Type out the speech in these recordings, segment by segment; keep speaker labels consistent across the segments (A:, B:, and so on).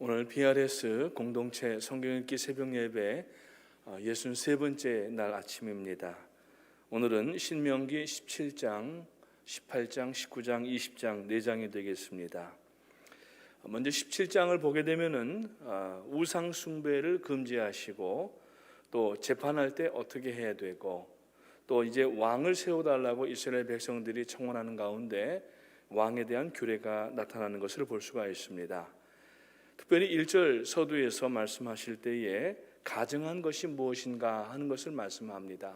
A: 오늘 BRS 공동체 성경 읽기 새벽 예배 63번째 날 아침입니다. 오늘은 신명기 17장, 18장, 19장, 20장 4장이 되겠습니다. 먼저 17장을 보게 되면은 우상 숭배를 금지하시고 또 재판할 때 어떻게 해야 되고 또 이제 왕을 세워달라고 이스라엘 백성들이 청원하는 가운데 왕에 대한 규례가 나타나는 것을 볼 수가 있습니다. 특별히 1절 서두에서 말씀하실 때에 가증한 것이 무엇인가 하는 것을 말씀합니다.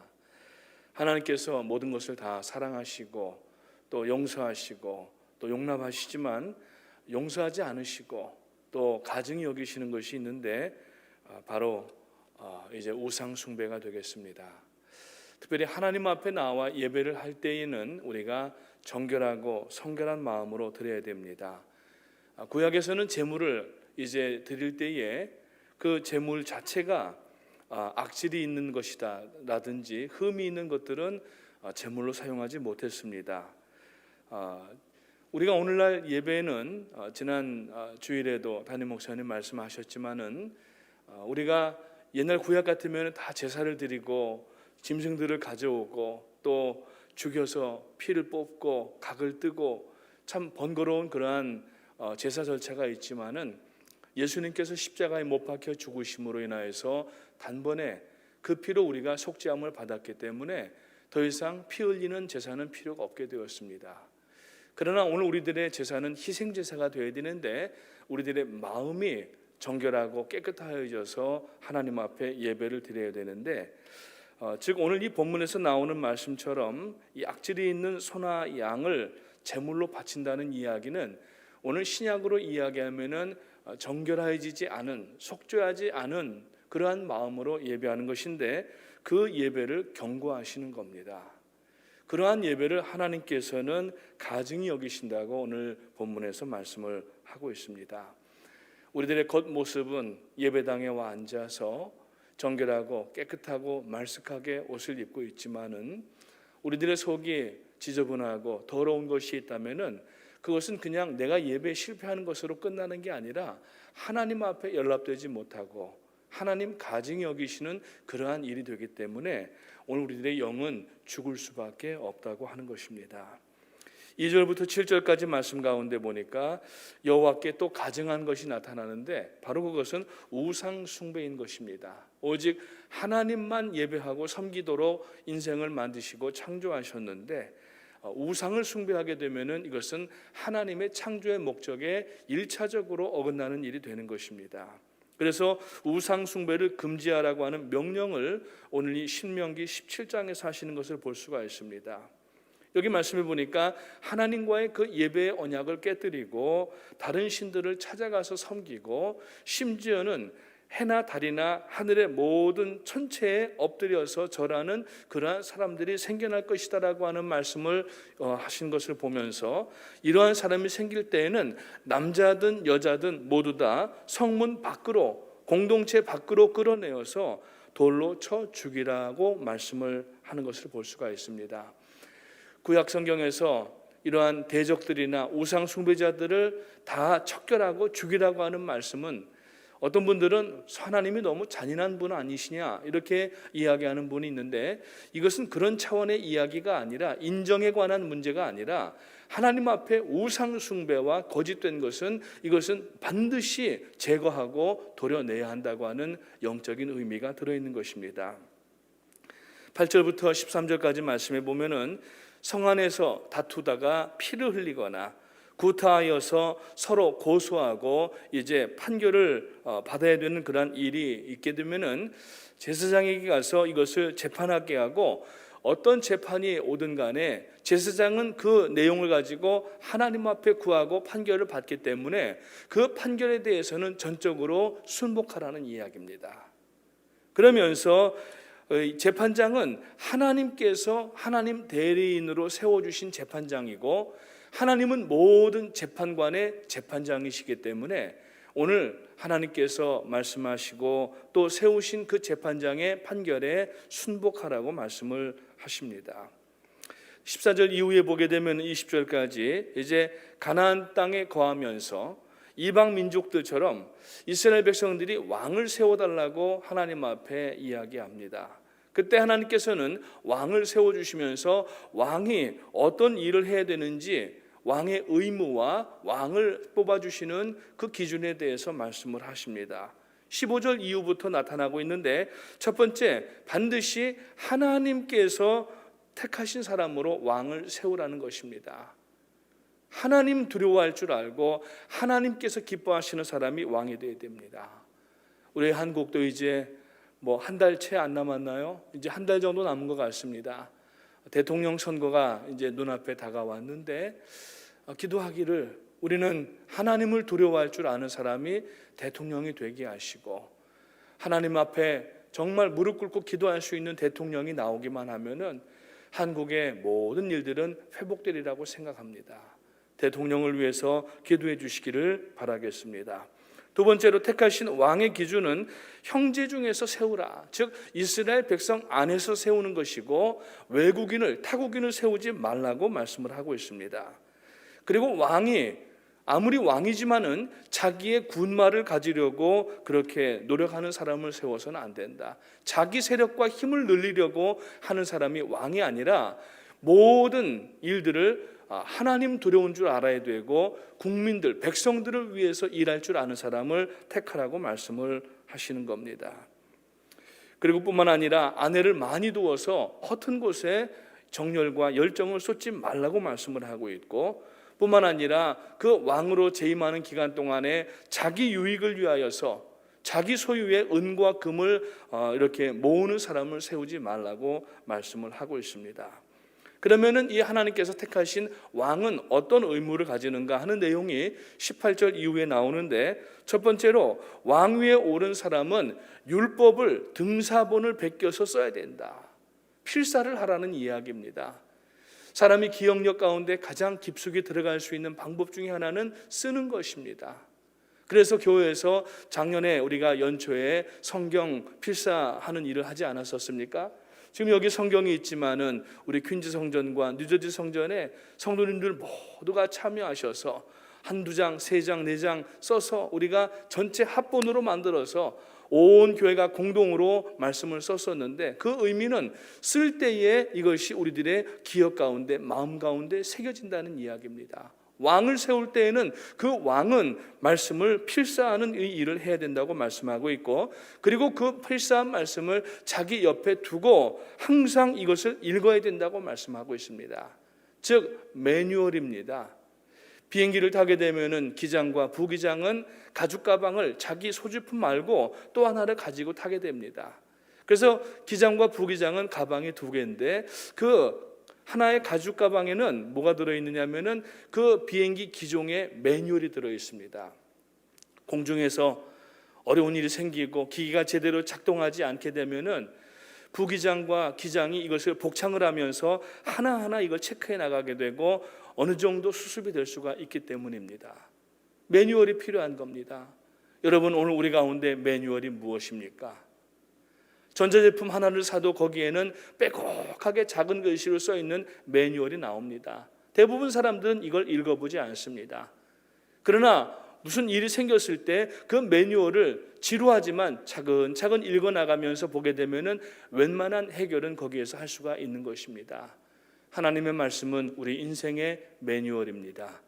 A: 하나님께서 모든 것을 다 사랑하시고 또 용서하시고 또 용납하시지만 용서하지 않으시고 또 가증히 여기시는 것이 있는데 바로 이제 우상 숭배가 되겠습니다. 특별히 하나님 앞에 나와 예배를 할 때에는 우리가 정결하고 성결한 마음으로 드려야 됩니다. 구약에서는 제물을 이제 드릴 때에 그 제물 자체가 악질이 있는 것이다 라든지 흠이 있는 것들은 제물로 사용하지 못했습니다. 우리가 오늘날 예배는 지난 주일에도 담임 목사님 말씀하셨지만은 우리가 옛날 구약 같으면 다 제사를 드리고 짐승들을 가져오고 또 죽여서 피를 뽑고 각을 뜨고 참 번거로운 그러한 제사 절차가 있지만은 예수님께서 십자가에 못 박혀 죽으심으로 인하여서 단번에 그 피로 우리가 속죄함을 받았기 때문에 더 이상 피 흘리는 제사는 필요가 없게 되었습니다. 그러나 오늘 우리들의 제사는 희생 제사가 되어야 되는데 우리들의 마음이 정결하고 깨끗하여져서 하나님 앞에 예배를 드려야 되는데 즉 오늘 이 본문에서 나오는 말씀처럼 이 악질이 있는 소나 양을 제물로 바친다는 이야기는 오늘 신약으로 이야기하면은 정결해지지 않은, 속죄하지 않은 그러한 마음으로 예배하는 것인데 그 예배를 경고하시는 겁니다. 그러한 예배를 하나님께서는 가증히 여기신다고 오늘 본문에서 말씀을 하고 있습니다. 우리들의 겉모습은 예배당에 와 앉아서 정결하고 깨끗하고 말쓱하게 옷을 입고 있지만은 우리들의 속이 지저분하고 더러운 것이 있다면은 그것은 그냥 내가 예배에 실패하는 것으로 끝나는 게 아니라 하나님 앞에 연락되지 못하고 하나님 가증히 여기시는 그러한 일이 되기 때문에 오늘 우리들의 영은 죽을 수밖에 없다고 하는 것입니다. 2절부터 7절까지 말씀 가운데 보니까 여호와께 또 가증한 것이 나타나는데 바로 그것은 우상 숭배인 것입니다. 오직 하나님만 예배하고 섬기도록 인생을 만드시고 창조하셨는데 우상을 숭배하게 되면은 이것은 하나님의 창조의 목적에 1차적으로 어긋나는 일이 되는 것입니다. 그래서 우상 숭배를 금지하라고 하는 명령을 오늘 이 신명기 17장에서 하시는 것을 볼 수가 있습니다. 여기 말씀해 보니까 하나님과의 그 예배의 언약을 깨뜨리고 다른 신들을 찾아가서 섬기고 심지어는 해나 달이나 하늘의 모든 천체에 엎드려서 절하는 그러한 사람들이 생겨날 것이다라고 하는 말씀을 하신 것을 보면서 이러한 사람이 생길 때에는 남자든 여자든 모두 다 성문 밖으로 공동체 밖으로 끌어내어서 돌로 쳐 죽이라고 말씀을 하는 것을 볼 수가 있습니다. 구약 성경에서 이러한 대적들이나 우상 숭배자들을 다 척결하고 죽이라고 하는 말씀은 어떤 분들은 하나님이 너무 잔인한 분 아니시냐 이렇게 이야기하는 분이 있는데 이것은 그런 차원의 이야기가 아니라 인정에 관한 문제가 아니라 하나님 앞에 우상 숭배와 거짓된 것은 이것은 반드시 제거하고 도려내야 한다고 하는 영적인 의미가 들어있는 것입니다. 8절부터 13절까지 말씀해 보면은 성 안에서 다투다가 피를 흘리거나 구타하여서 서로 고소하고 이제 판결을 받아야 되는 그런 일이 있게 되면은 제사장에게 가서 이것을 재판하게 하고 어떤 재판이 오든 간에 제사장은 그 내용을 가지고 하나님 앞에 구하고 판결을 받기 때문에 그 판결에 대해서는 전적으로 순복하라는 이야기입니다. 그러면서 재판장은 하나님께서 하나님 대리인으로 세워주신 재판장이고 하나님은 모든 재판관의 재판장이시기 때문에 오늘 하나님께서 말씀하시고 또 세우신 그 재판장의 판결에 순복하라고 말씀을 하십니다. 14절 이후에 보게 되면 20절까지 이제 가나안 땅에 거하면서 이방 민족들처럼 이스라엘 백성들이 왕을 세워달라고 하나님 앞에 이야기합니다. 그때 하나님께서는 왕을 세워주시면서 왕이 어떤 일을 해야 되는지 왕의 의무와 왕을 뽑아주시는 그 기준에 대해서 말씀을 하십니다. 15절 이후부터 나타나고 있는데, 첫 번째, 반드시 하나님께서 택하신 사람으로 왕을 세우라는 것입니다. 하나님 두려워할 줄 알고 하나님께서 기뻐하시는 사람이 왕이 되어야 됩니다. 우리 한국도 이제 한 달 채 안 남았나요? 이제 한 달 정도 남은 것 같습니다. 대통령 선거가 이제 눈앞에 다가왔는데, 기도하기를 우리는 하나님을 두려워할 줄 아는 사람이 대통령이 되게 하시고, 하나님 앞에 정말 무릎 꿇고 기도할 수 있는 대통령이 나오기만 하면은 한국의 모든 일들은 회복되리라고 생각합니다. 대통령을 위해서 기도해 주시기를 바라겠습니다. 두 번째로, 택하신 왕의 기준은 형제 중에서 세우라, 즉 이스라엘 백성 안에서 세우는 것이고 외국인을, 타국인을 세우지 말라고 말씀을 하고 있습니다. 그리고 왕이 아무리 왕이지만은 자기의 군마를 가지려고 그렇게 노력하는 사람을 세워서는 안 된다. 자기 세력과 힘을 늘리려고 하는 사람이 왕이 아니라 모든 일들을 하나님 두려운 줄 알아야 되고 국민들, 백성들을 위해서 일할 줄 아는 사람을 택하라고 말씀을 하시는 겁니다. 그리고 뿐만 아니라 아내를 많이 두어서 허튼 곳에 정열과 열정을 쏟지 말라고 말씀을 하고 있고, 뿐만 아니라 그 왕으로 재임하는 기간 동안에 자기 유익을 위하여서 자기 소유의 은과 금을 이렇게 모으는 사람을 세우지 말라고 말씀을 하고 있습니다. 그러면은 이 하나님께서 택하신 왕은 어떤 의무를 가지는가 하는 내용이 18절 이후에 나오는데, 첫 번째로 왕 위에 오른 사람은 율법을 등사본을 베껴서 써야 된다. 필사를 하라는 이야기입니다. 사람이 기억력 가운데 가장 깊숙이 들어갈 수 있는 방법 중에 하나는 쓰는 것입니다. 그래서 교회에서 작년에 우리가 연초에 성경 필사하는 일을 하지 않았었습니까? 지금 여기 성경이 있지만은 우리 퀸즈 성전과 뉴저지 성전에 성도님들 모두가 참여하셔서 한두 장, 세 장, 네 장 써서 우리가 전체 합본으로 만들어서 온 교회가 공동으로 말씀을 썼었는데, 그 의미는 쓸 때에 이것이 우리들의 기억 가운데, 마음 가운데 새겨진다는 이야기입니다. 왕을 세울 때에는 그 왕은 말씀을 필사하는 이 일을 해야 된다고 말씀하고 있고, 그리고 그 필사한 말씀을 자기 옆에 두고 항상 이것을 읽어야 된다고 말씀하고 있습니다. 즉 매뉴얼입니다. 비행기를 타게 되면은 기장과 부기장은 가죽 가방을 자기 소지품 말고 또 하나를 가지고 타게 됩니다. 그래서 기장과 부기장은 가방이 두 개인데, 그 하나의 가죽 가방에는 뭐가 들어있느냐면은 그 비행기 기종의 매뉴얼이 들어있습니다. 공중에서 어려운 일이 생기고 기기가 제대로 작동하지 않게 되면은 부기장과 기장이 이것을 복창을 하면서 하나하나 이걸 체크해 나가게 되고 어느 정도 수습이 될 수가 있기 때문입니다. 매뉴얼이 필요한 겁니다. 여러분, 오늘 우리 가운데 매뉴얼이 무엇입니까? 전자제품 하나를 사도 거기에는 빼곡하게 작은 글씨로 써 있는 매뉴얼이 나옵니다. 대부분 사람들은 이걸 읽어보지 않습니다. 그러나 무슨 일이 생겼을 때 그 매뉴얼을 지루하지만 차근차근 읽어나가면서 보게 되면은 웬만한 해결은 거기에서 할 수가 있는 것입니다. 하나님의 말씀은 우리 인생의 매뉴얼입니다.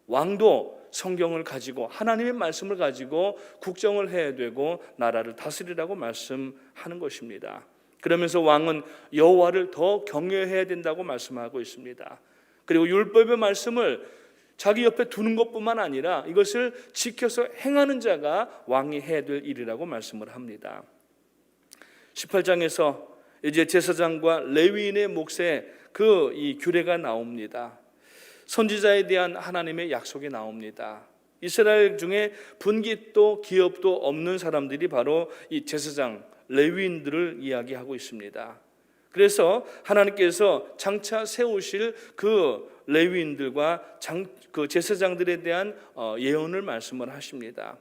A: 왕도 성경을 가지고 하나님의 말씀을 가지고 국정을 해야 되고 나라를 다스리라고 말씀하는 것입니다. 그러면서 왕은 여호와를 더 경외해야 된다고 말씀하고 있습니다. 그리고 율법의 말씀을 자기 옆에 두는 것뿐만 아니라 이것을 지켜서 행하는 자가 왕이 해야 될 일이라고 말씀을 합니다. 18장에서 이제 제사장과 레위인의 몫에 이 규례가 나옵니다. 선지자에 대한 하나님의 약속이 나옵니다. 이스라엘 중에 분깃도 기업도 없는 사람들이 바로 이 제사장, 레위인들을 이야기하고 있습니다. 그래서 하나님께서 장차 세우실 그 레위인들과 그 제사장들에 대한 예언을 말씀을 하십니다.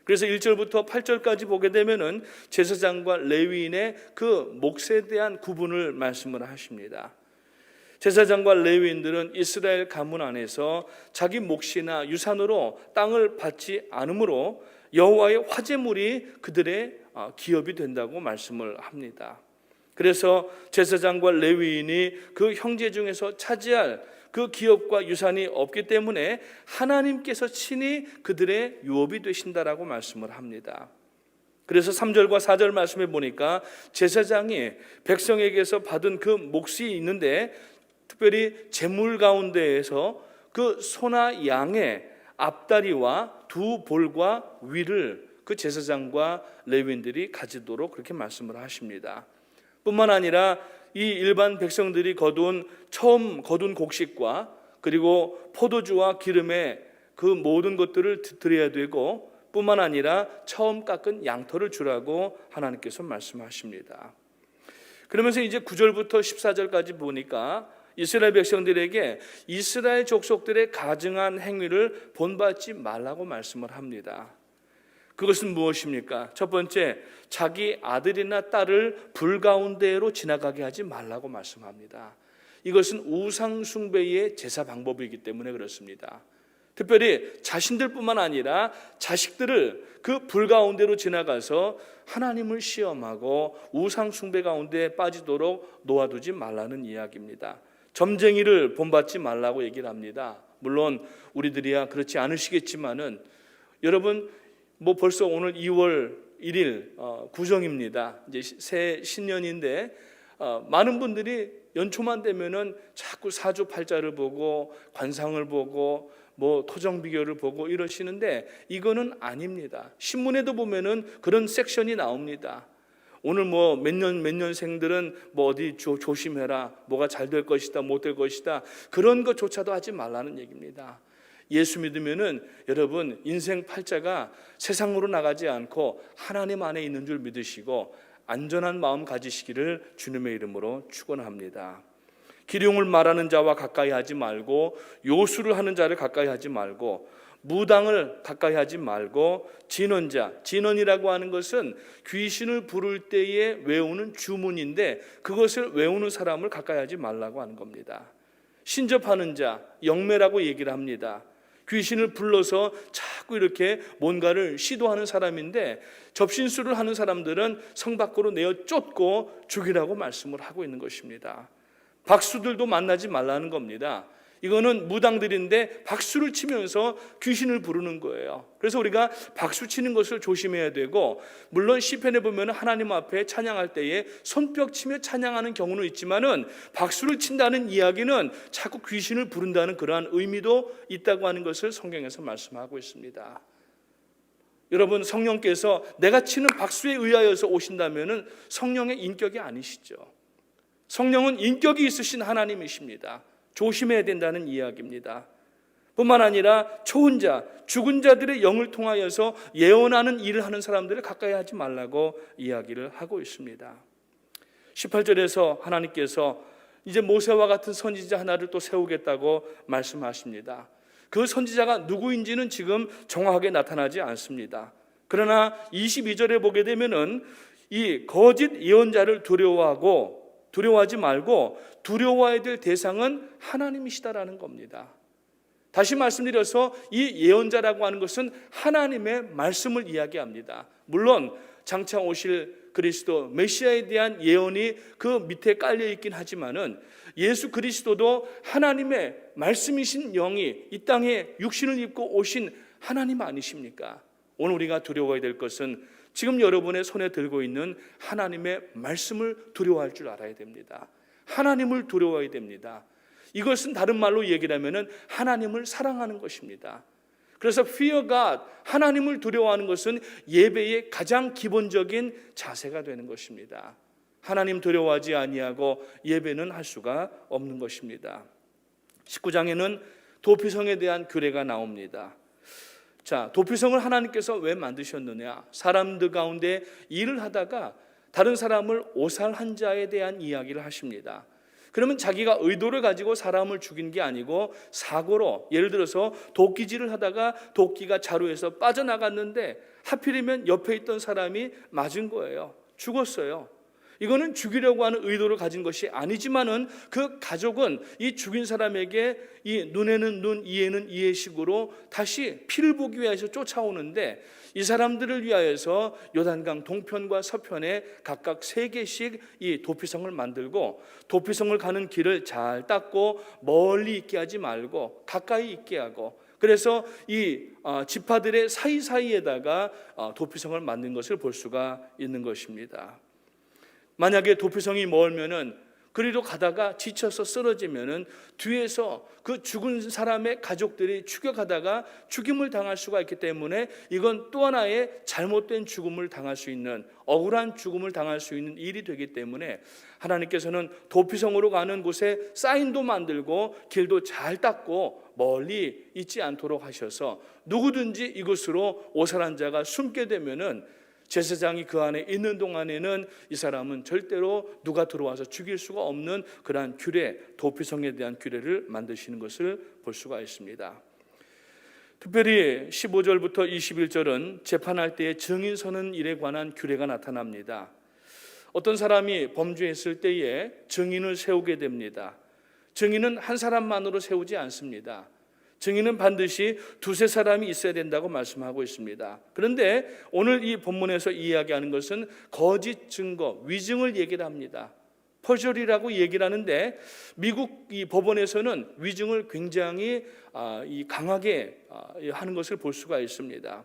A: 그래서 1절부터 8절까지 보게 되면은 제사장과 레위인의 그 몫에 대한 구분을 말씀을 하십니다. 제사장과 레위인들은 이스라엘 가문 안에서 자기 몫이나 유산으로 땅을 받지 않으므로 여호와의 화제물이 그들의 기업이 된다고 말씀을 합니다. 그래서 제사장과 레위인이 그 형제 중에서 차지할 그 기업과 유산이 없기 때문에 하나님께서 친히 그들의 유업이 되신다라고 말씀을 합니다. 그래서 3절과 4절 말씀에 보니까 제사장이 백성에게서 받은 그 몫이 있는데, 특별히 제물 가운데에서 그 소나 양의 앞다리와 두 볼과 위를 그 제사장과 레위인들이 가지도록 그렇게 말씀을 하십니다. 뿐만 아니라 이 일반 백성들이 처음 거둔 곡식과 그리고 포도주와 기름의 그 모든 것들을 드려야 되고, 뿐만 아니라 처음 깎은 양털을 주라고 하나님께서 말씀하십니다. 그러면서 이제 9절부터 14절까지 보니까 이스라엘 백성들에게 이스라엘 족속들의 가증한 행위를 본받지 말라고 말씀을 합니다. 그것은 무엇입니까? 첫 번째, 자기 아들이나 딸을 불 가운데로 지나가게 하지 말라고 말씀합니다. 이것은 우상 숭배의 제사 방법이기 때문에 그렇습니다. 특별히 자신들뿐만 아니라 자식들을 그 불 가운데로 지나가서 하나님을 시험하고 우상 숭배 가운데 빠지도록 놓아두지 말라는 이야기입니다. 점쟁이를 본받지 말라고 얘기를 합니다. 물론 우리들이야 그렇지 않으시겠지만은, 여러분 벌써 오늘 2월 1일 구정입니다. 이제 새 신년인데 많은 분들이 연초만 되면은 자꾸 사주팔자를 보고 관상을 보고 토정비결을 보고 이러시는데, 이거는 아닙니다. 신문에도 보면은 그런 섹션이 나옵니다. 오늘 몇 년생들은 어디 조심해라, 뭐가 잘 될 것이다, 못 될 것이다, 그런 것조차도 하지 말라는 얘기입니다. 예수 믿으면은 여러분 인생 팔자가 세상으로 나가지 않고 하나님 안에 있는 줄 믿으시고 안전한 마음 가지시기를 주님의 이름으로 축원합니다. 기륭을 말하는 자와 가까이 하지 말고, 요술을 하는 자를 가까이 하지 말고, 무당을 가까이 하지 말고, 진언이라고 하는 것은 귀신을 부를 때에 외우는 주문인데, 그것을 외우는 사람을 가까이 하지 말라고 하는 겁니다. 신접하는 자, 영매라고 얘기를 합니다. 귀신을 불러서 자꾸 이렇게 뭔가를 시도하는 사람인데, 접신술을 하는 사람들은 성 밖으로 내어 쫓고 죽이라고 말씀을 하고 있는 것입니다. 박수들도 만나지 말라는 겁니다. 이거는 무당들인데 박수를 치면서 귀신을 부르는 거예요. 그래서 우리가 박수 치는 것을 조심해야 되고, 물론 시편에 보면 하나님 앞에 찬양할 때에 손뼉 치며 찬양하는 경우는 있지만은, 박수를 친다는 이야기는 자꾸 귀신을 부른다는 그러한 의미도 있다고 하는 것을 성경에서 말씀하고 있습니다. 여러분, 성령께서 내가 치는 박수에 의하여서 오신다면은 성령의 인격이 아니시죠. 성령은 인격이 있으신 하나님이십니다. 조심해야 된다는 이야기입니다. 뿐만 아니라 초혼자, 죽은 자들의 영을 통하여서 예언하는 일을 하는 사람들을 가까이 하지 말라고 이야기를 하고 있습니다. 18절에서 하나님께서 이제 모세와 같은 선지자 하나를 또 세우겠다고 말씀하십니다. 그 선지자가 누구인지는 지금 정확하게 나타나지 않습니다. 그러나 22절에 보게 되면은 이 거짓 예언자를 두려워하지 말고 두려워해야 될 대상은 하나님이시다라는 겁니다. 다시 말씀드려서 이 예언자라고 하는 것은 하나님의 말씀을 이야기합니다. 물론 장차 오실 그리스도 메시아에 대한 예언이 그 밑에 깔려 있긴 하지만은, 예수 그리스도도 하나님의 말씀이신 영이 이 땅에 육신을 입고 오신 하나님 아니십니까? 오늘 우리가 두려워해야 될 것은 지금 여러분의 손에 들고 있는 하나님의 말씀을 두려워할 줄 알아야 됩니다. 하나님을 두려워해야 됩니다. 이것은 다른 말로 얘기를 하면은 하나님을 사랑하는 것입니다. 그래서 fear God, 하나님을 두려워하는 것은 예배의 가장 기본적인 자세가 되는 것입니다. 하나님 두려워하지 아니하고 예배는 할 수가 없는 것입니다. 19장에는 도피성에 대한 규례가 나옵니다. 자, 도피성을 하나님께서 왜 만드셨느냐? 사람들 가운데 일을 하다가 다른 사람을 오살한 자에 대한 이야기를 하십니다. 그러면 자기가 의도를 가지고 사람을 죽인 게 아니고 사고로, 예를 들어서 도끼질을 하다가 도끼가 자루에서 빠져나갔는데 하필이면 옆에 있던 사람이 맞은 거예요. 죽었어요. 이거는 죽이려고 하는 의도를 가진 것이 아니지만은 그 가족은 이 죽인 사람에게 이 눈에는 눈, 이에는 이의 식으로 다시 피를 보기 위해서 쫓아오는데, 이 사람들을 위하여서 요단강 동편과 서편에 각각 3개씩 이 도피성을 만들고, 도피성을 가는 길을 잘 닦고 멀리 있게 하지 말고 가까이 있게 하고, 그래서 이 지파들의 사이사이에다가 도피성을 만든 것을 볼 수가 있는 것입니다. 만약에 도피성이 멀면은, 그리로 가다가 지쳐서 쓰러지면은 뒤에서 그 죽은 사람의 가족들이 추격하다가 죽임을 당할 수가 있기 때문에 이건 또 하나의 잘못된 죽음을 당할 수 있는, 억울한 죽음을 당할 수 있는 일이 되기 때문에 하나님께서는 도피성으로 가는 곳에 사인도 만들고 길도 잘 닦고 멀리 있지 않도록 하셔서 누구든지 이곳으로 오살한 자가 숨게 되면은 제사장이 그 안에 있는 동안에는 이 사람은 절대로 누가 들어와서 죽일 수가 없는 그러한 규례, 도피성에 대한 규례를 만드시는 것을 볼 수가 있습니다. 특별히 15절부터 21절은 재판할 때의 증인 서는 일에 관한 규례가 나타납니다. 어떤 사람이 범죄했을 때에 증인을 세우게 됩니다. 증인은 한 사람만으로 세우지 않습니다. 증인은 반드시 2-3사람이 있어야 된다고 말씀하고 있습니다. 그런데 오늘 이 본문에서 이야기하는 것은 거짓 증거, 위증을 얘기를 합니다. 퍼즐이라고 얘기를 하는데, 미국 이 법원에서는 위증을 굉장히 강하게 하는 것을 볼 수가 있습니다.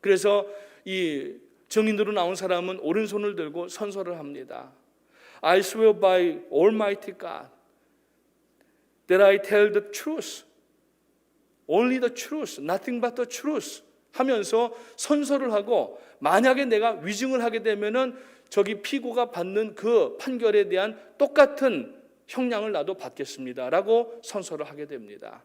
A: 그래서 이 증인으로 나온 사람은 오른손을 들고 선서를 합니다. I swear by Almighty God that I tell the truth, only the truth, nothing but the truth 하면서 선서를 하고, 만약에 내가 위증을 하게 되면은 저기 피고가 받는 그 판결에 대한 똑같은 형량을 나도 받겠습니다 라고 선서를 하게 됩니다.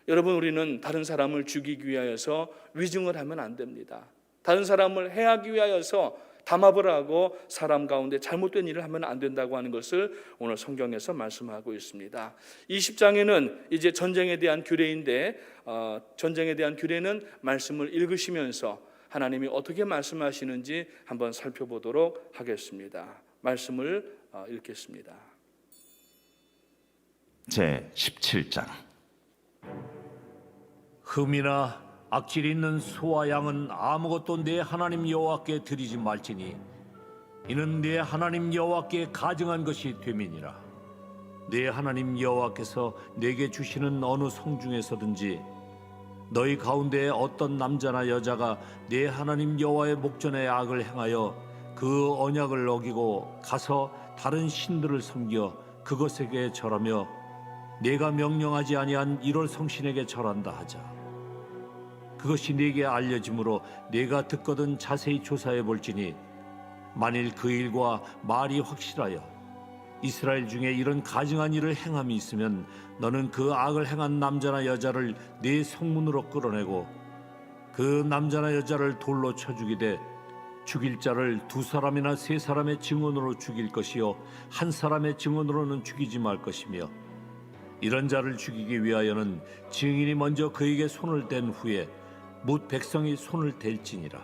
A: 여러분, 우리는 다른 사람을 죽이기 위하여서 위증을 하면 안 됩니다. 다른 사람을 해하기 위하여서 담합을 하고 사람 가운데 잘못된 일을 하면 안 된다고 하는 것을 오늘 성경에서 말씀하고 있습니다. 20장에는 이제 전쟁에 대한 규례인데, 전쟁에 대한 규례는 말씀을 읽으시면서 하나님이 어떻게 말씀하시는지 한번 살펴보도록 하겠습니다. 말씀을 읽겠습니다.
B: 제 17장.
C: 흠이나 악질 있는 소와 양은 아무것도 내 하나님 여호와께 드리지 말지니 이는 내 하나님 여호와께 가증한 것이 됨이니라. 내 하나님 여호와께서 내게 주시는 어느 성 중에서든지 너희 가운데 어떤 남자나 여자가 내 하나님 여호와의 목전에 악을 행하여 그 언약을 어기고 가서 다른 신들을 섬겨 그것에게 절하며 내가 명령하지 아니한 이럴 성신에게 절한다 하자. 그것이 네게 알려짐으로 네가 듣거든 자세히 조사해 볼지니 만일 그 일과 말이 확실하여 이스라엘 중에 이런 가증한 일을 행함이 있으면 너는 그 악을 행한 남자나 여자를 네 성문으로 끌어내고 그 남자나 여자를 돌로 쳐 죽이되 죽일 자를 2사람이나 3사람의 증언으로 죽일 것이요 한 사람의 증언으로는 죽이지 말 것이며 이런 자를 죽이기 위하여는 증인이 먼저 그에게 손을 댄 후에 뭇 백성이 손을 댈지니라.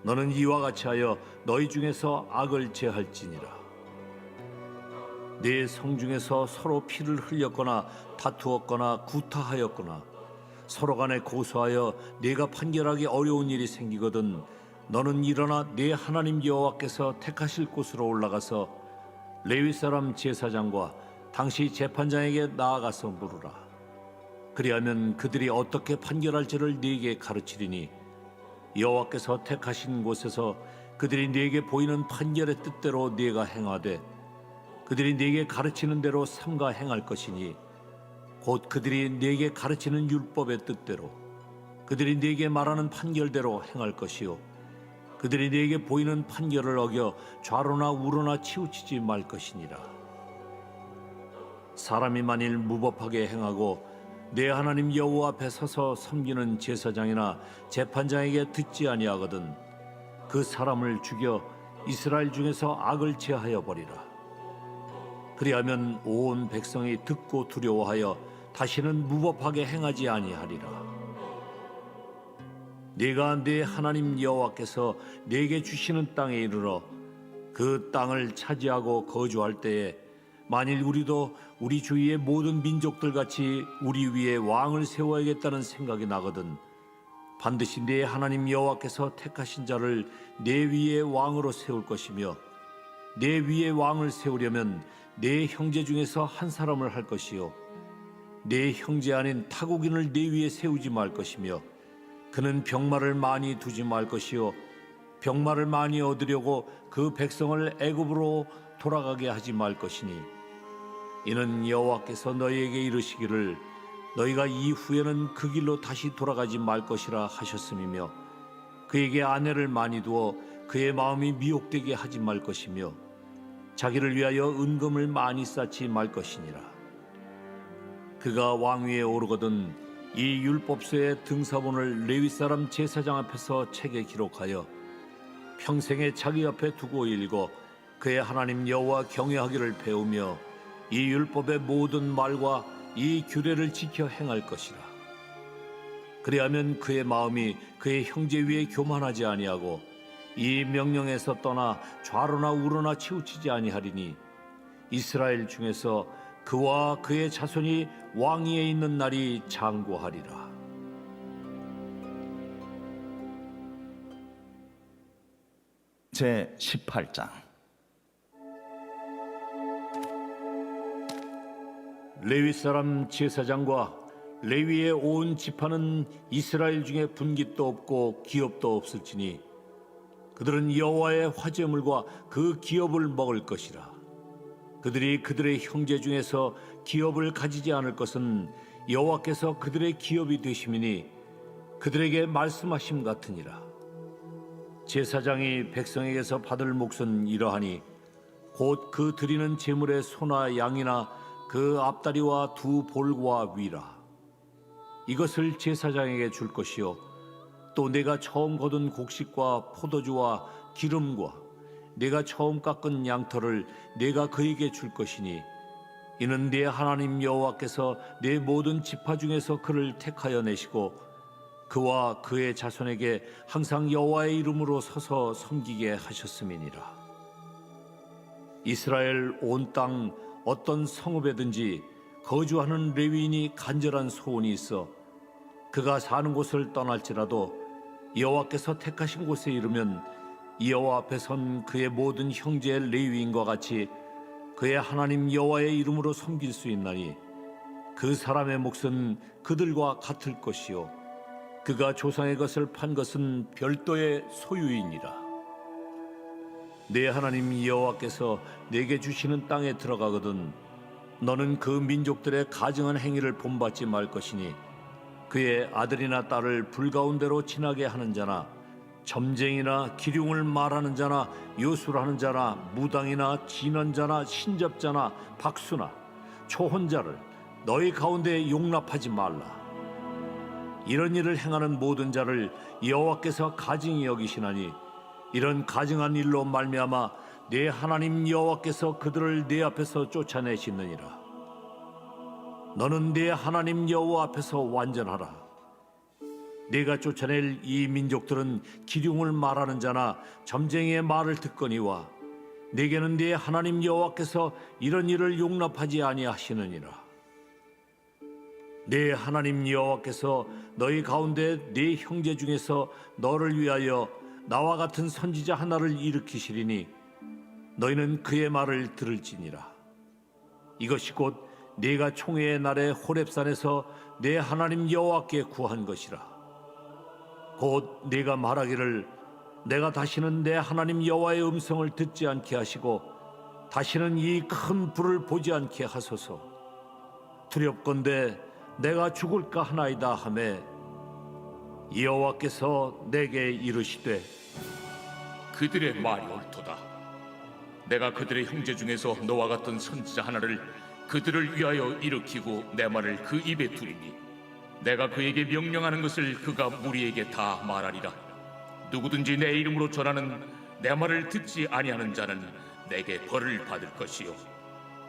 C: 너는 이와 같이 하여 너희 중에서 악을 제할지니라. 네 성 중에서 서로 피를 흘렸거나 다투었거나 구타하였거나 서로 간에 고소하여 네가 판결하기 어려운 일이 생기거든 너는 일어나 네 하나님 여호와께서 택하실 곳으로 올라가서 레위 사람 제사장과 당시 재판장에게 나아가서 물으라. 그리하면 그들이 어떻게 판결할지를 네게 가르치리니 여호와께서 택하신 곳에서 그들이 네게 보이는 판결의 뜻대로 네가 행하되 그들이 네게 가르치는 대로 삼가 행할 것이니 곧 그들이 네게 가르치는 율법의 뜻대로 그들이 네게 말하는 판결대로 행할 것이요 그들이 네게 보이는 판결을 어겨 좌로나 우로나 치우치지 말 것이니라. 사람이 만일 무법하게 행하고 내 하나님 여호와 앞에 서서 섬기는 제사장이나 재판장에게 듣지 아니하거든 그 사람을 죽여 이스라엘 중에서 악을 제하여 버리라. 그리하면 온 백성이 듣고 두려워하여 다시는 무법하게 행하지 아니하리라. 네가 내 하나님 여호와께서 네게 주시는 땅에 이르러 그 땅을 차지하고 거주할 때에 만일 우리도 우리 주위의 모든 민족들 같이 우리 위에 왕을 세워야겠다는 생각이 나거든 반드시 네 하나님 여호와께서 택하신 자를 네 위에 왕으로 세울 것이며 네 위에 왕을 세우려면 네 형제 중에서 한 사람을 할 것이요 네 형제 아닌 타국인을 네 위에 세우지 말 것이며 그는 병마를 많이 두지 말 것이요 병마를 많이 얻으려고 그 백성을 애굽으로 돌아가게 하지 말 것이니 이는 여호와께서 너희에게 이르시기를 너희가 이후에는 그 길로 다시 돌아가지 말 것이라 하셨음이며 그에게 아내를 많이 두어 그의 마음이 미혹되게 하지 말 것이며 자기를 위하여 은금을 많이 쌓지 말 것이니라. 그가 왕위에 오르거든 이 율법서의 등사본을 레위 사람 제사장 앞에서 책에 기록하여 평생에 자기 앞에 두고 읽어 그의 하나님 여호와 경외하기를 배우며 이 율법의 모든 말과 이 규례를 지켜 행할 것이라. 그리하면 그의 마음이 그의 형제 위에 교만하지 아니하고 이 명령에서 떠나 좌로나 우로나 치우치지 아니하리니 이스라엘 중에서 그와 그의 자손이 왕위에 있는 날이 장구하리라.
B: 제 18장.
C: 레위 사람 제사장과 레위의 온 지파는 이스라엘 중에 분깃도 없고 기업도 없을지니 그들은 여호와의 화제물과 그 기업을 먹을 것이라. 그들이 그들의 형제 중에서 기업을 가지지 않을 것은 여호와께서 그들의 기업이 되심이니 그들에게 말씀하심 같으니라. 제사장이 백성에게서 받을 몫은 이러하니 곧 그 드리는 제물의 소나 양이나 그 앞다리와 두 볼과 위라. 이것을 제사장에게 줄 것이요 또 내가 처음 거둔 곡식과 포도주와 기름과 내가 처음 깎은 양털을 내가 그에게 줄 것이니 이는 네 하나님 여호와께서 네 모든 지파 중에서 그를 택하여 내시고 그와 그의 자손에게 항상 여호와의 이름으로 서서 섬기게 하셨음이니라. 이스라엘 온 땅 어떤 성읍에든지 거주하는 레위인이 간절한 소원이 있어 그가 사는 곳을 떠날지라도 여호와께서 택하신 곳에 이르면 여호와 앞에 선 그의 모든 형제 레위인과 같이 그의 하나님 여호와의 이름으로 섬길 수 있나니 그 사람의 몫은 그들과 같을 것이요 그가 조상의 것을 판 것은 별도의 소유이니라. 내 하나님 여호와께서 내게 주시는 땅에 들어가거든 너는 그 민족들의 가증한 행위를 본받지 말 것이니 그의 아들이나 딸을 불가운데로 지나게 하는 자나 점쟁이나 기륭을 말하는 자나 요술하는 자나 무당이나 진언자나 신접자나 박수나 초혼자를 너희 가운데 용납하지 말라. 이런 일을 행하는 모든 자를 여호와께서 가증히 여기시나니 이런 가증한 일로 말미암아 내 하나님 여호와께서 그들을 내 앞에서 쫓아내시느니라. 너는 내 하나님 여호와 앞에서 완전하라. 네가 쫓아낼 이 민족들은 기륭을 말하는 자나 점쟁이의 말을 듣거니와 네게는 네 하나님 여호와께서 이런 일을 용납하지 아니하시느니라. 네 하나님 여호와께서 너희 가운데 네 형제 중에서 너를 위하여 나와 같은 선지자 하나를 일으키시리니 너희는 그의 말을 들을지니라. 이것이 곧 네가 총회의 날에 호렙산에서 내 하나님 여호와께 구한 것이라. 곧 네가 말하기를 내가 다시는 내 하나님 여호와의 음성을 듣지 않게 하시고 다시는 이 큰 불을 보지 않게 하소서. 두렵건대 내가 죽을까 하나이다 하매 여호와께서 내게 이르시되
D: 그들의 말이 옳도다. 내가 그들의 형제 중에서 너와 같은 선지자 하나를 그들을 위하여 일으키고 내 말을 그 입에 두리니 내가 그에게 명령하는 것을 그가 무리에게 다 말하리라. 누구든지 내 이름으로 전하는 내 말을 듣지 아니하는 자는 내게 벌을 받을 것이요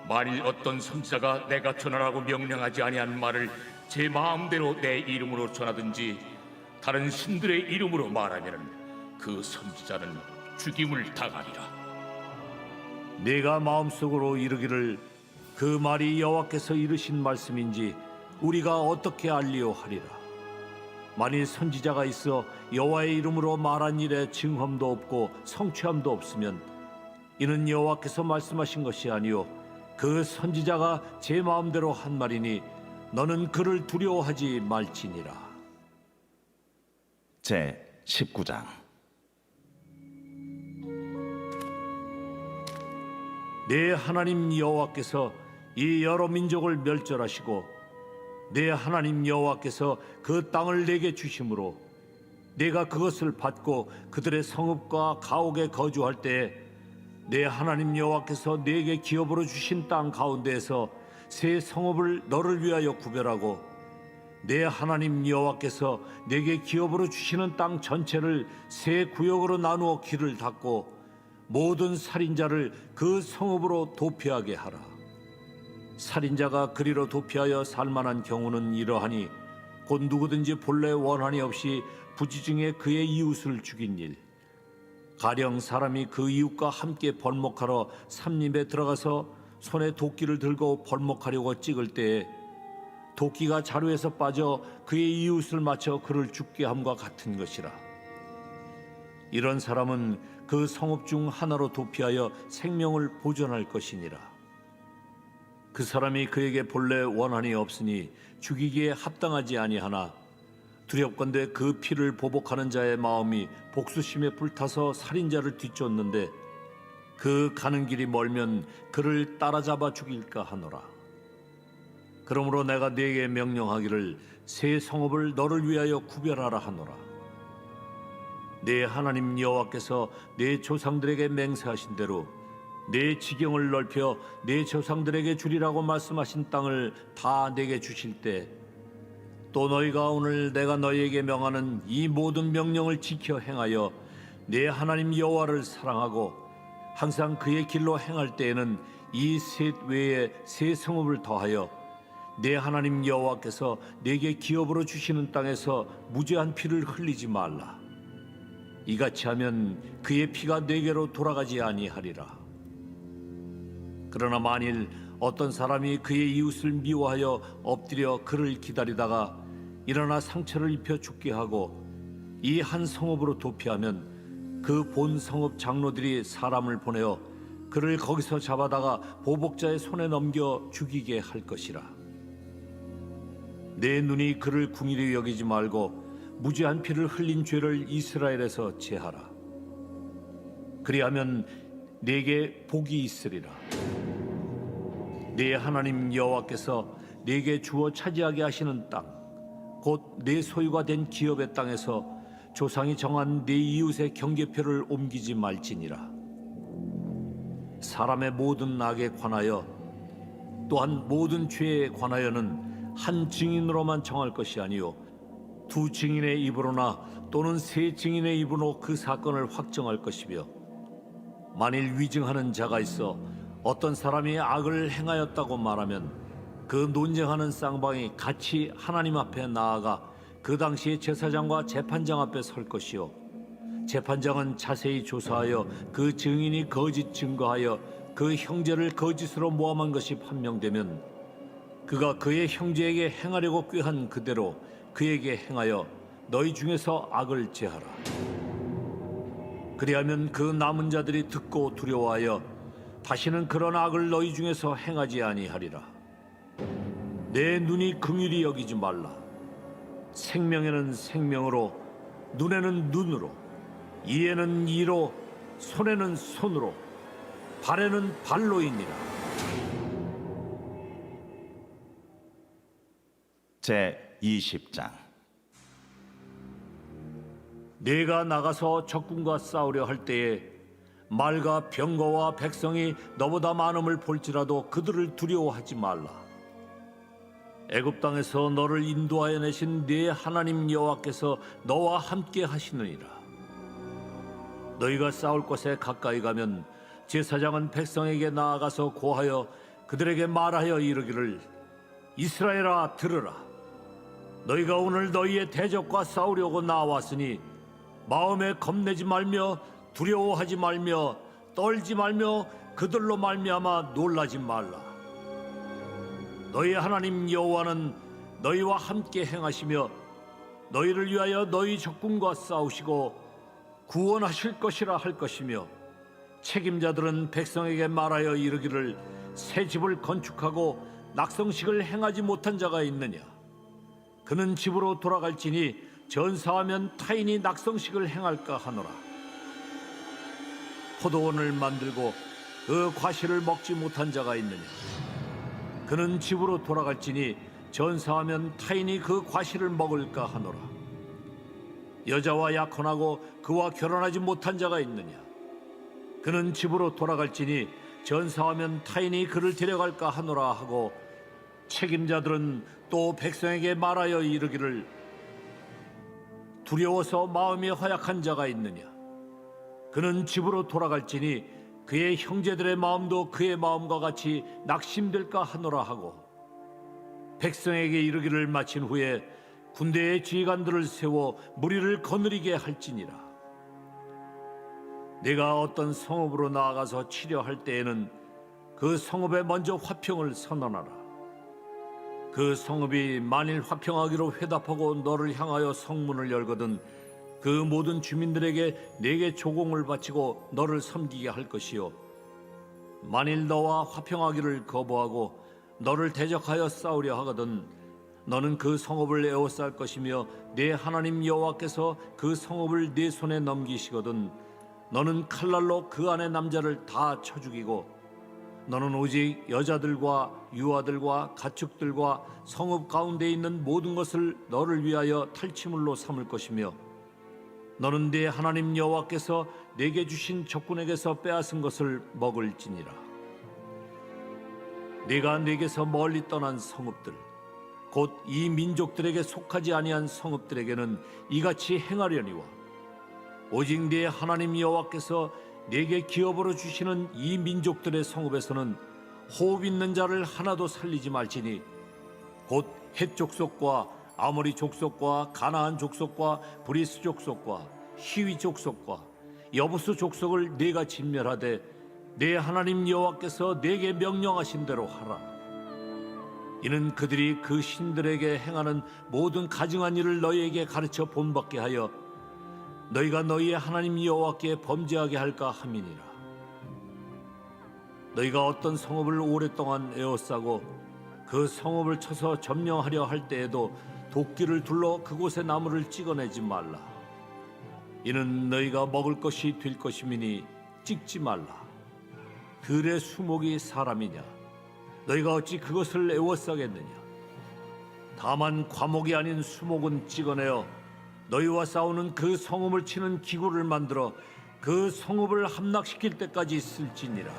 D: 만일 어떤 선지자가 내가 전하라고 명령하지 아니한 말을 제 마음대로 내 이름으로 전하든지 다른 신들의 이름으로 말하면은 그 선지자는 죽임을 당하리라.
C: 내가 마음속으로 이르기를 그 말이 여호와께서 이르신 말씀인지 우리가 어떻게 알리오 하리라. 만일 선지자가 있어 여호와의 이름으로 말한 일에 증험도 없고 성취함도 없으면 이는 여호와께서 말씀하신 것이 아니요 그 선지자가 제 마음대로 한 말이니 너는 그를 두려워하지 말지니라.
B: 제 19장.
C: 내 하나님 여호와께서 이 여러 민족을 멸절하시고 내 하나님 여호와께서 그 땅을 내게 주심으로 내가 그것을 받고 그들의 성읍과 가옥에 거주할 때에 내 하나님 여호와께서 내게 기업으로 주신 땅 가운데에서 새 성읍을 너를 위하여 구별하고 내 하나님 여호와께서 내게 기업으로 주시는 땅 전체를 새 구역으로 나누어 길을 닫고 모든 살인자를 그 성읍으로 도피하게 하라. 살인자가 그리로 도피하여 살만한 경우는 이러하니 곧 누구든지 본래 원한이 없이 부지중에 그의 이웃을 죽인 일, 가령 사람이 그 이웃과 함께 벌목하러 삼림에 들어가서 손에 도끼를 들고 벌목하려고 찍을 때에 도끼가 자루에서 빠져 그의 이웃을 맞춰 그를 죽게 함과 같은 것이라. 이런 사람은 그 성읍 중 하나로 도피하여 생명을 보존할 것이니라. 그 사람이 그에게 본래 원한이 없으니 죽이기에 합당하지 아니하나 두렵건대 그 피를 보복하는 자의 마음이 복수심에 불타서 살인자를 뒤쫓는데 그 가는 길이 멀면 그를 따라잡아 죽일까 하노라. 그러므로 내가 네게 명령하기를 새 성읍을 너를 위하여 구별하라 하노라. 내 하나님 여호와께서 내 조상들에게 맹세하신 대로 내 지경을 넓혀 내 조상들에게 주리라고 말씀하신 땅을 다 내게 주실 때 또 너희가 오늘 내가 너희에게 명하는 이 모든 명령을 지켜 행하여 내 하나님 여호와를 사랑하고 항상 그의 길로 행할 때에는 이 셋 외에 새 성읍을 더하여 내 하나님 여호와께서 내게 기업으로 주시는 땅에서 무죄한 피를 흘리지 말라. 이같이 하면 그의 피가 내게로 돌아가지 아니하리라. 그러나 만일 어떤 사람이 그의 이웃을 미워하여 엎드려 그를 기다리다가 일어나 상처를 입혀 죽게 하고 이 한 성읍으로 도피하면 그 본 성읍 장로들이 사람을 보내어 그를 거기서 잡아다가 보복자의 손에 넘겨 죽이게 할 것이라. 내 눈이 그를 궁일히 여기지 말고 무죄한 피를 흘린 죄를 이스라엘에서 제하라. 그리하면 네게 복이 있으리라. 네 하나님 여호와께서 네게 주어 차지하게 하시는 땅, 곧 내 소유가 된 기업의 땅에서 조상이 정한 네 이웃의 경계표를 옮기지 말지니라. 사람의 모든 악에 관하여 또한 모든 죄에 관하여는 한 증인으로만 정할 것이 아니요 두 증인의 입으로나 또는 세 증인의 입으로 그 사건을 확정할 것이며 만일 위증하는 자가 있어 어떤 사람이 악을 행하였다고 말하면 그 논쟁하는 쌍방이 같이 하나님 앞에 나아가 그 당시에 제사장과 재판장 앞에 설 것이요 재판장은 자세히 조사하여 그 증인이 거짓 증거하여 그 형제를 거짓으로 모함한 것이 판명되면 그가 그의 형제에게 행하려고 꾀한 그대로 그에게 행하여 너희 중에서 악을 제하라. 그리하면 그 남은 자들이 듣고 두려워하여 다시는 그런 악을 너희 중에서 행하지 아니하리라. 내 눈이 긍휼히 여기지 말라. 생명에는 생명으로, 눈에는 눈으로, 이에는 이로, 손에는 손으로, 발에는 발로이니라.
B: 제 20장.
C: 내가 나가서 적군과 싸우려 할 때에 말과 병거와 백성이 너보다 많음을 볼지라도 그들을 두려워하지 말라. 애굽 땅에서 너를 인도하여 내신 네 하나님 여호와께서 너와 함께 하시느니라. 너희가 싸울 곳에 가까이 가면 제사장은 백성에게 나아가서 고하여 그들에게 말하여 이르기를 이스라엘아 들으라. 너희가 오늘 너희의 대적과 싸우려고 나왔으니 마음에 겁내지 말며 두려워하지 말며 떨지 말며 그들로 말미암아 놀라지 말라. 너희 하나님 여호와는 너희와 함께 행하시며 너희를 위하여 너희 적군과 싸우시고 구원하실 것이라 할 것이며, 책임자들은 백성에게 말하여 이르기를 새 집을 건축하고 낙성식을 행하지 못한 자가 있느냐? 그는 집으로 돌아갈지니 전사하면 타인이 낙성식을 행할까 하노라. 포도원을 만들고 그 과실을 먹지 못한 자가 있느냐? 그는 집으로 돌아갈지니 전사하면 타인이 그 과실을 먹을까 하노라. 여자와 약혼하고 그와 결혼하지 못한 자가 있느냐? 그는 집으로 돌아갈지니 전사하면 타인이 그를 데려갈까 하노라 하고, 책임자들은 또 백성에게 말하여 이르기를 두려워서 마음이 허약한 자가 있느냐? 그는 집으로 돌아갈지니 그의 형제들의 마음도 그의 마음과 같이 낙심될까 하노라 하고, 백성에게 이르기를 마친 후에 군대의 지휘관들을 세워 무리를 거느리게 할지니라. 내가 어떤 성읍으로 나아가서 치려할 때에는 그 성읍에 먼저 화평을 선언하라. 그 성읍이 만일 화평하기로 회답하고 너를 향하여 성문을 열거든 그 모든 주민들에게 내게 조공을 바치고 너를 섬기게 할 것이요, 만일 너와 화평하기를 거부하고 너를 대적하여 싸우려 하거든 너는 그 성읍을 에워쌀 것이며 내 하나님 여호와께서 그 성읍을 네 손에 넘기시거든 너는 칼날로 그 안의 남자를 다 쳐 죽이고, 너는 오직 여자들과 유아들과 가축들과 성읍 가운데 있는 모든 것을 너를 위하여 탈취물로 삼을 것이며, 너는 네 하나님 여호와께서 내게 주신 적군에게서 빼앗은 것을 먹을지니라. 네가 내게서 멀리 떠난 성읍들, 곧 이 민족들에게 속하지 아니한 성읍들에게는 이같이 행하려니와, 오직 네 하나님 여호와께서 내게 기업으로 주시는 이 민족들의 성읍에서는 호흡 있는 자를 하나도 살리지 말지니, 곧 헷 족속과 아모리 족속과 가나안 족속과 브리스 족속과 히위 족속과 여부스 족속을 네가 진멸하되 네 하나님 여호와께서 네게 명령하신 대로 하라. 이는 그들이 그 신들에게 행하는 모든 가증한 일을 너희에게 가르쳐 본받게 하여 너희가 너희의 하나님 여호와께 범죄하게 할까 함이니라. 너희가 어떤 성읍을 오랫동안 에워싸고 그 성읍을 쳐서 점령하려 할 때에도 도끼를 둘러 그곳의 나무를 찍어내지 말라. 이는 너희가 먹을 것이 될 것임이니 찍지 말라. 들의 수목이 사람이냐? 너희가 어찌 그것을 에워싸겠느냐? 다만 과목이 아닌 수목은 찍어내어 너희와 싸우는 그 성읍을 치는 기구를 만들어 그 성읍을 함락시킬 때까지 쓸지니라.